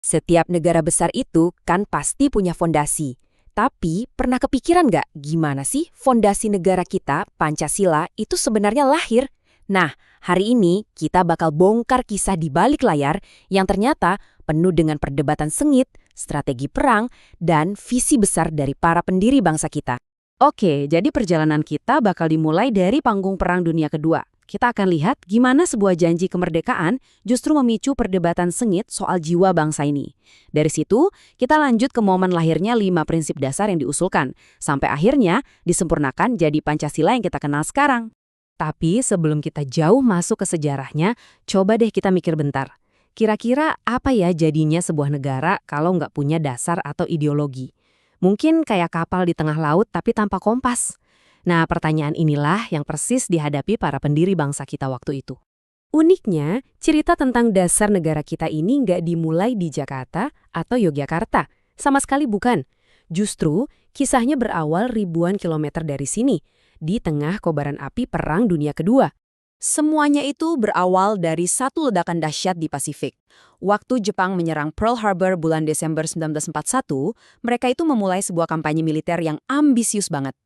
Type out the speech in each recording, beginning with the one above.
Setiap negara besar itu kan pasti punya fondasi. Tapi pernah kepikiran nggak gimana sih fondasi negara kita, Pancasila, itu sebenarnya lahir? Nah, hari ini kita bakal bongkar kisah di balik layar yang ternyata penuh dengan perdebatan sengit, strategi perang, dan visi besar dari para pendiri bangsa kita. Oke, jadi perjalanan kita bakal dimulai dari panggung Perang Dunia Kedua. Kita akan lihat gimana sebuah janji kemerdekaan justru memicu perdebatan sengit soal jiwa bangsa ini. Dari situ, kita lanjut ke momen lahirnya 5 prinsip dasar yang diusulkan, sampai akhirnya disempurnakan jadi Pancasila yang kita kenal sekarang. Tapi sebelum kita jauh masuk ke sejarahnya, coba deh kita mikir bentar. Kira-kira apa ya jadinya sebuah negara kalau nggak punya dasar atau ideologi? Mungkin kayak kapal di tengah laut tapi tanpa kompas. Nah, pertanyaan inilah yang persis dihadapi para pendiri bangsa kita waktu itu. Uniknya, cerita tentang dasar negara kita ini nggak dimulai di Jakarta atau Yogyakarta. Sama sekali bukan. Justru, kisahnya berawal ribuan kilometer dari sini, di tengah kobaran api Perang Dunia Kedua. Semuanya itu berawal dari satu ledakan dahsyat di Pasifik. Waktu Jepang menyerang Pearl Harbor bulan Desember 1941, mereka itu memulai sebuah kampanye militer yang ambisius banget.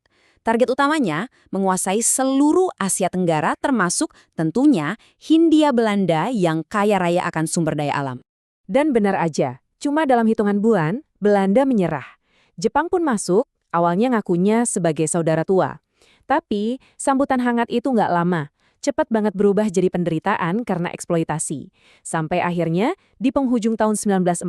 Target utamanya menguasai seluruh Asia Tenggara termasuk tentunya Hindia Belanda yang kaya raya akan sumber daya alam. Dan benar aja, cuma dalam hitungan bulan, Belanda menyerah. Jepang pun masuk, awalnya ngakunya sebagai saudara tua. Tapi sambutan hangat itu nggak lama. Cepat banget berubah jadi penderitaan karena eksploitasi. Sampai akhirnya, di penghujung tahun 1944,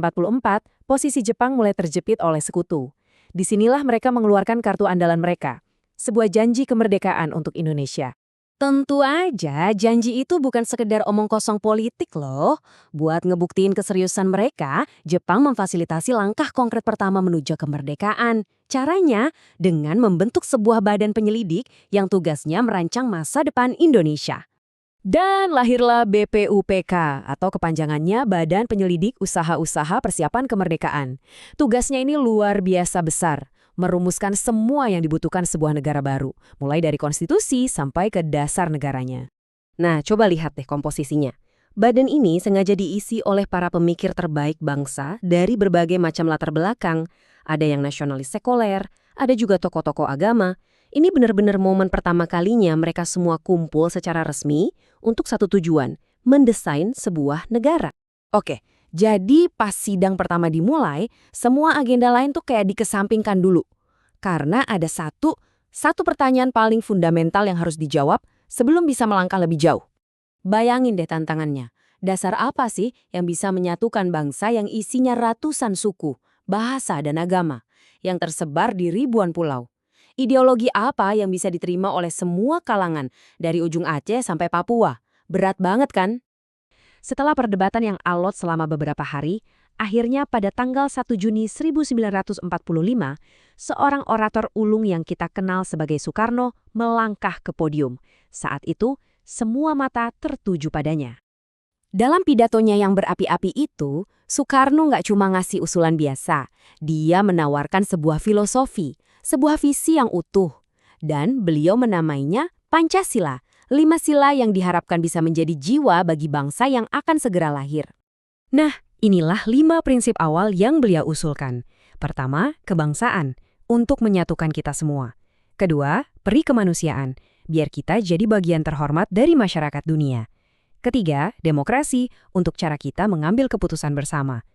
posisi Jepang mulai terjepit oleh sekutu. Disinilah mereka mengeluarkan kartu andalan mereka, sebuah janji kemerdekaan untuk Indonesia. Tentu aja, janji itu bukan sekedar omong kosong politik loh. Buat ngebuktiin keseriusan mereka, Jepang memfasilitasi langkah konkret pertama menuju kemerdekaan. Caranya dengan membentuk sebuah badan penyelidik yang tugasnya merancang masa depan Indonesia. Dan lahirlah BPUPK atau kepanjangannya Badan Penyelidik Usaha-Usaha Persiapan Kemerdekaan. Tugasnya ini luar biasa besar, merumuskan semua yang dibutuhkan sebuah negara baru, mulai dari konstitusi sampai ke dasar negaranya. Nah, coba lihat deh komposisinya. Badan ini sengaja diisi oleh para pemikir terbaik bangsa dari berbagai macam latar belakang. Ada yang nasionalis sekuler, ada juga tokoh-tokoh agama. Ini benar-benar momen pertama kalinya mereka semua kumpul secara resmi untuk satu tujuan, mendesain sebuah negara. Oke, jadi pas sidang pertama dimulai, semua agenda lain tuh kayak dikesampingkan dulu. Karena ada satu pertanyaan paling fundamental yang harus dijawab sebelum bisa melangkah lebih jauh. Bayangin deh tantangannya. Dasar apa sih yang bisa menyatukan bangsa yang isinya ratusan suku, bahasa, dan agama, yang tersebar di ribuan pulau? Ideologi apa yang bisa diterima oleh semua kalangan, dari ujung Aceh sampai Papua? Berat banget kan? Setelah perdebatan yang alot selama beberapa hari, akhirnya pada tanggal 1 Juni 1945, seorang orator ulung yang kita kenal sebagai Soekarno melangkah ke podium. Saat itu, semua mata tertuju padanya. Dalam pidatonya yang berapi-api itu, Soekarno nggak cuma ngasih usulan biasa. Dia menawarkan sebuah filosofi, sebuah visi yang utuh. Dan beliau menamainya Pancasila, 5 sila yang diharapkan bisa menjadi jiwa bagi bangsa yang akan segera lahir. Nah, inilah 5 prinsip awal yang beliau usulkan. Pertama, kebangsaan, untuk menyatukan kita semua. Kedua, peri kemanusiaan, biar kita jadi bagian terhormat dari masyarakat dunia. Ketiga, demokrasi, untuk cara kita mengambil keputusan bersama.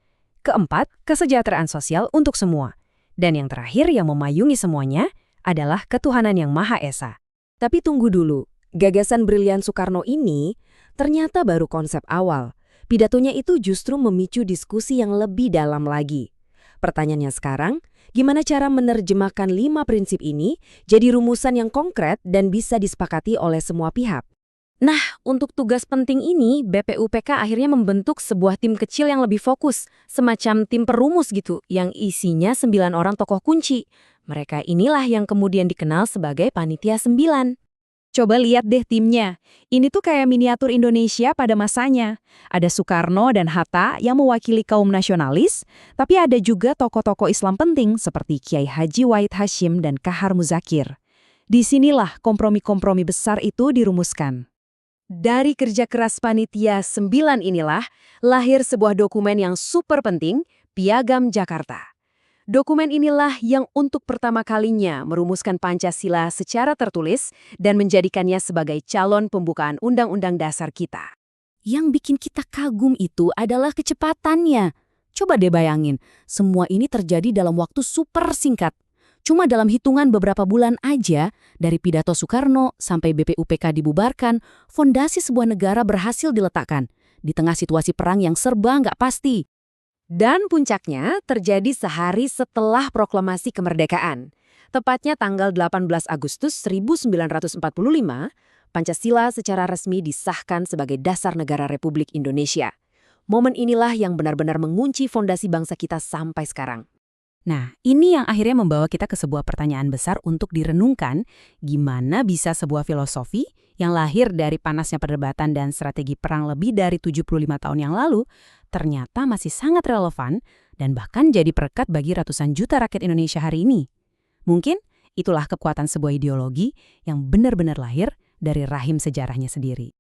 Keempat, kesejahteraan sosial untuk semua. Dan yang terakhir yang memayungi semuanya adalah ketuhanan yang Maha Esa. Tapi tunggu dulu, gagasan brilian Soekarno ini ternyata baru konsep awal. Pidatonya itu justru memicu diskusi yang lebih dalam lagi. Pertanyaannya sekarang, gimana cara menerjemahkan 5 prinsip ini jadi rumusan yang konkret dan bisa disepakati oleh semua pihak? Nah, untuk tugas penting ini, BPUPK akhirnya membentuk sebuah tim kecil yang lebih fokus, semacam tim perumus gitu, yang isinya 9 orang tokoh kunci. Mereka inilah yang kemudian dikenal sebagai Panitia 9. Coba lihat deh timnya. Ini tuh kayak miniatur Indonesia pada masanya. Ada Soekarno dan Hatta yang mewakili kaum nasionalis, tapi ada juga tokoh-tokoh Islam penting seperti Kiai Haji Wahid Hasyim dan Kahar Muzakir. Disinilah kompromi-kompromi besar itu dirumuskan. Dari kerja keras panitia 9 inilah lahir sebuah dokumen yang super penting, Piagam Jakarta. Dokumen inilah yang untuk pertama kalinya merumuskan Pancasila secara tertulis dan menjadikannya sebagai calon pembukaan Undang-Undang Dasar kita. Yang bikin kita kagum itu adalah kecepatannya. Coba deh bayangin, semua ini terjadi dalam waktu super singkat. Cuma dalam hitungan beberapa bulan aja, dari pidato Soekarno sampai BPUPK dibubarkan, fondasi sebuah negara berhasil diletakkan di tengah situasi perang yang serba nggak pasti. Dan puncaknya terjadi sehari setelah proklamasi kemerdekaan. Tepatnya tanggal 18 Agustus 1945, Pancasila secara resmi disahkan sebagai dasar negara Republik Indonesia. Momen inilah yang benar-benar mengunci fondasi bangsa kita sampai sekarang. Nah, ini yang akhirnya membawa kita ke sebuah pertanyaan besar untuk direnungkan, gimana bisa sebuah filosofi yang lahir dari panasnya perdebatan dan strategi perang lebih dari 75 tahun yang lalu, ternyata masih sangat relevan dan bahkan jadi perekat bagi ratusan juta rakyat Indonesia hari ini. Mungkin itulah kekuatan sebuah ideologi yang benar-benar lahir dari rahim sejarahnya sendiri.